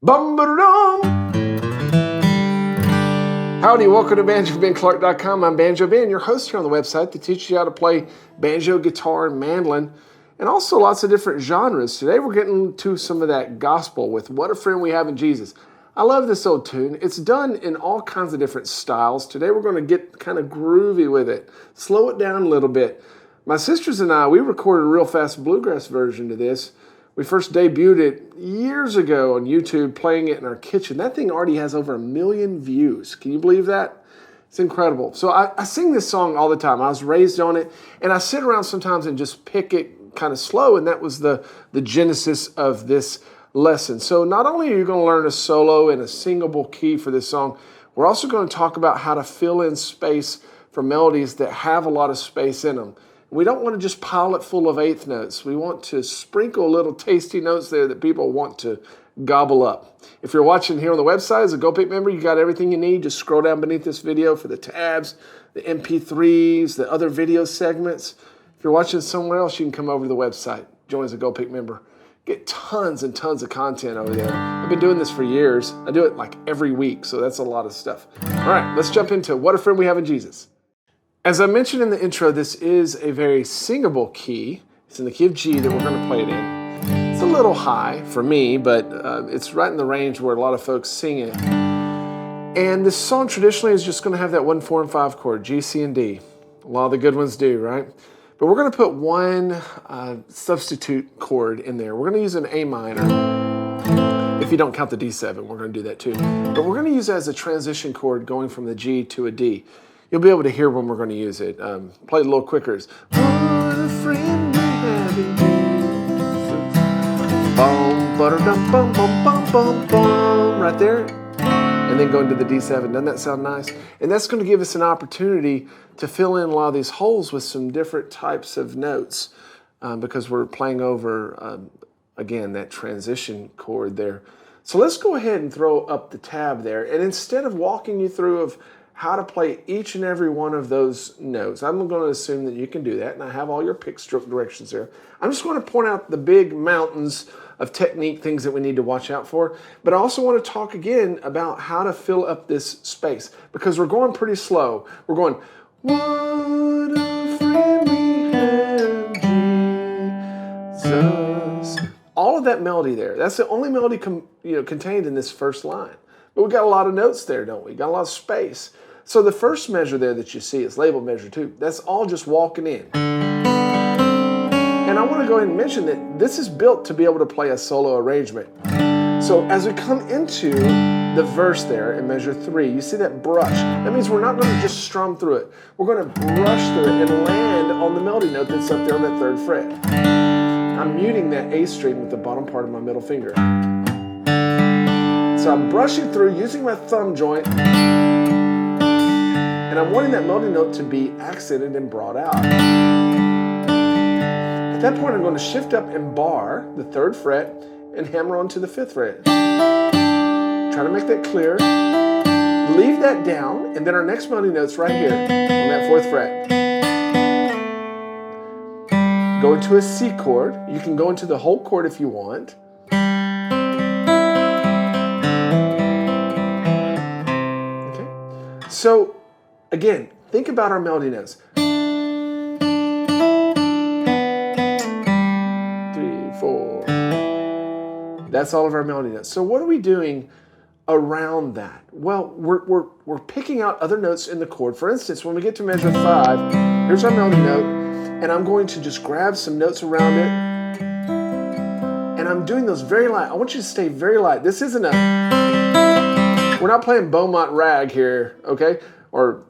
Bum-ba-da-dum. Howdy, welcome to BanjoBenClark.com. I'm Banjo Ben, your host here on the website that teaches you how to play banjo, guitar, and mandolin, and also lots of different genres. Today we're getting to some of that gospel with What a Friend We Have in Jesus. I love this old tune. It's done in all kinds of different styles. Today we're going to get kind of groovy with it, slow it down a little bit. My sisters and I, we recorded a real fast bluegrass version to this. We first debuted it years ago on YouTube, playing it in our kitchen. That thing already has over 1 million views. Can you believe that? It's incredible. So I sing this song all the time. I was raised on it, and I sit around sometimes and just pick it kind of slow, and that was the genesis of this lesson. So not only are you going to learn a solo and a singable key for this song, we're also going to talk about how to fill in space for melodies that have a lot of space in them. We don't want to just pile it full of eighth notes. We want to sprinkle little tasty notes there that people want to gobble up. If you're watching here on the website as a GoPick member, you got everything you need. Just scroll down beneath this video for the tabs, the MP3s, the other video segments. If you're watching somewhere else, you can come over to the website, join as a GoPick member. Get tons and tons of content over there. I've been doing this for years. I do it like every week, so that's a lot of stuff. All right, let's jump into What a Friend We Have in Jesus. As I mentioned in the intro, this is a very singable key. It's in the key of G that we're going to play it in. It's a little high for me, but it's right in the range where a lot of folks sing it. And this song traditionally is just going to have that 1, 4, and 5 chord, G, C, and D. A lot of the good ones do, right? But we're going to put one substitute chord in there. We're going to use an A minor. If you don't count the D7, we're going to do that too. But we're going to use it as a transition chord going from the G to a D. You'll be able to hear when we're going to use it. Play it a little quicker. It's, what a friend we have in Jesus. Boom, ba-da-dum, bum, bum, bum, bum, bum. Right there. And then go into the D7. Doesn't that sound nice? And that's going to give us an opportunity to fill in a lot of these holes with some different types of notes because we're playing over, again, that transition chord there. So let's go ahead and throw up the tab there. And instead of walking you through of how to play each and every one of those notes, I'm going to assume that you can do that, and I have all your pick stroke directions there. I'm just going to point out the big mountains of technique, things that we need to watch out for, but I also want to talk again about how to fill up this space, because we're going pretty slow. We're going, what a friend we have, Jesus. All of that melody there, that's the only melody contained in this first line. But we got a lot of notes there, don't we? Got a lot of space. So the first measure there that you see is labeled measure 2. That's all just walking in. And I want to go ahead and mention that this is built to be able to play a solo arrangement. So as we come into the verse there in measure 3, you see that brush. That means we're not going to just strum through it. We're going to brush through it and land on the melody note that's up there on that 3rd fret. I'm muting that A string with the bottom part of my middle finger. So I'm brushing through using my thumb joint, and I'm wanting that melody note to be accented and brought out. At that point, I'm going to shift up and bar the 3rd fret and hammer onto the 5th fret. Try to make that clear. Leave that down, and then our next melody note's right here on that 4th fret. Go into a C chord. You can go into the whole chord if you want. So, again, think about our melody notes. 3, 4. That's all of our melody notes. So what are we doing around that? Well, we're picking out other notes in the chord. For instance, when we get to measure 5, here's our melody note, and I'm going to just grab some notes around it, and I'm doing those very light. I want you to stay very light. This isn't we're not playing Beaumont Rag here, okay? Or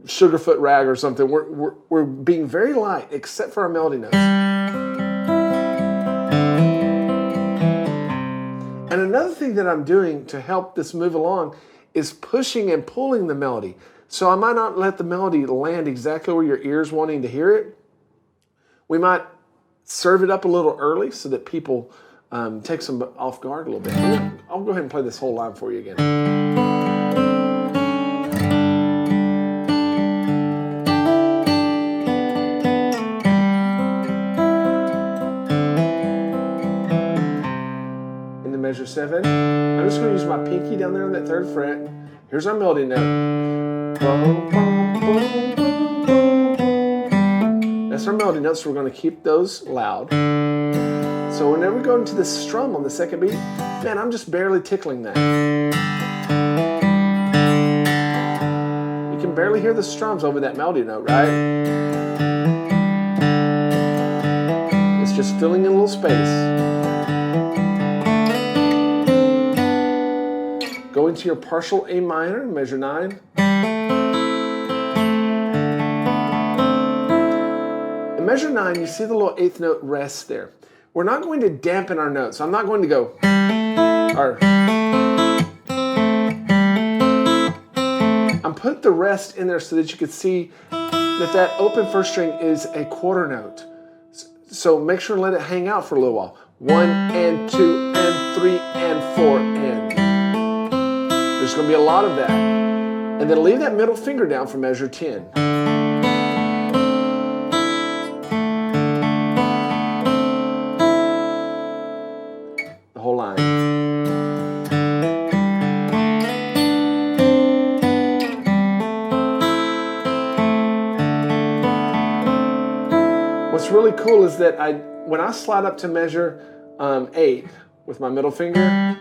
Sugarfoot Rag or something. We're being very light, except for our melody notes. And another thing that I'm doing to help this move along is pushing and pulling the melody. So I might not let the melody land exactly where your ear's wanting to hear it. We might serve it up a little early so that people takes them off guard a little bit. I'll go ahead and play this whole line for you again. In the measure 7. I'm just going to use my pinky down there on that 3rd fret. Here's our melody note. Boom, boom, boom, boom, boom, boom. That's our melody notes, so we're going to keep those loud. So whenever we go into the strum on the 2nd beat, man, I'm just barely tickling that. You can barely hear the strums over that melody note, right? It's just filling in a little space. Go into your partial A minor, measure 9. In measure 9, you see the little 8th note rest there. We're not going to dampen our notes. I'm not going to go, or I'm putting the rest in there so that you can see that open 1st string is a quarter note. So make sure to let it hang out for a little while. 1 and 2 and 3 and 4 and. There's going to be a lot of that. And then leave that middle finger down for measure 10. The whole line. What's really cool is that when I slide up to measure 8 with my middle finger,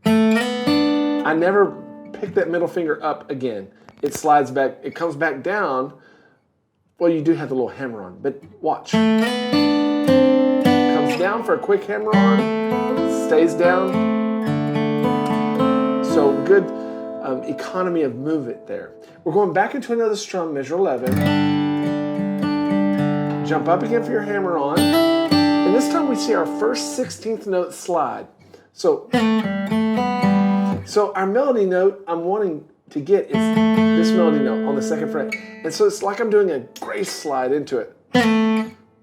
I never pick that middle finger up again. It slides back, it comes back down. Well, you do have the little hammer on, but watch. Comes down for a quick hammer on, stays down. So good economy of movement there. We're going back into another strum, measure 11. Jump up again for your hammer on. And this time we see our first 16th note slide. So our melody note I'm wanting to get is this melody note on the 2nd fret. And so it's like I'm doing a grace slide into it.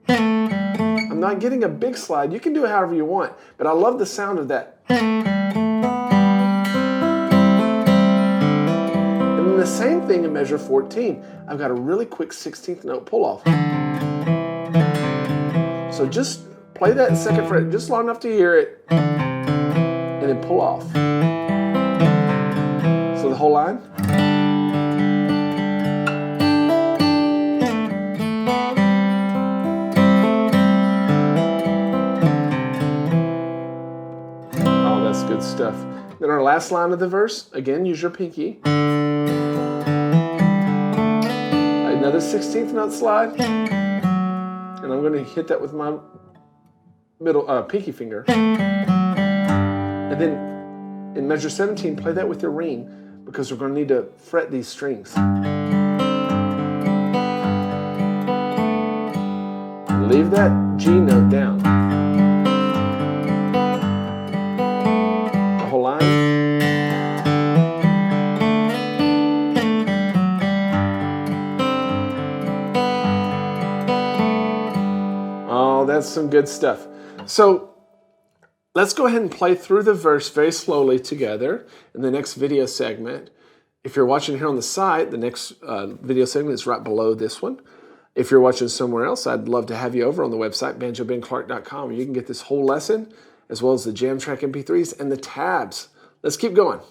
I'm not getting a big slide. You can do it however you want, but I love the sound of that. And then the same thing in measure 14. I've got a really quick 16th note pull off. So just play that 2nd fret just long enough to hear it, and then pull off. So the whole line. Oh, that's good stuff. Then our last line of the verse, again, use your pinky. Another 16th note slide. And I'm going to hit that with my middle pinky finger. And then in measure 17, play that with your ring, because we're going to need to fret these strings. Leave that G note down. The whole line. Oh, that's some good stuff. So let's go ahead and play through the verse very slowly together in the next video segment. If you're watching here on the site, the next video segment is right below this one. If you're watching somewhere else, I'd love to have you over on the website, banjobenclark.com, where you can get this whole lesson, as well as the jam track MP3s and the tabs. Let's keep going.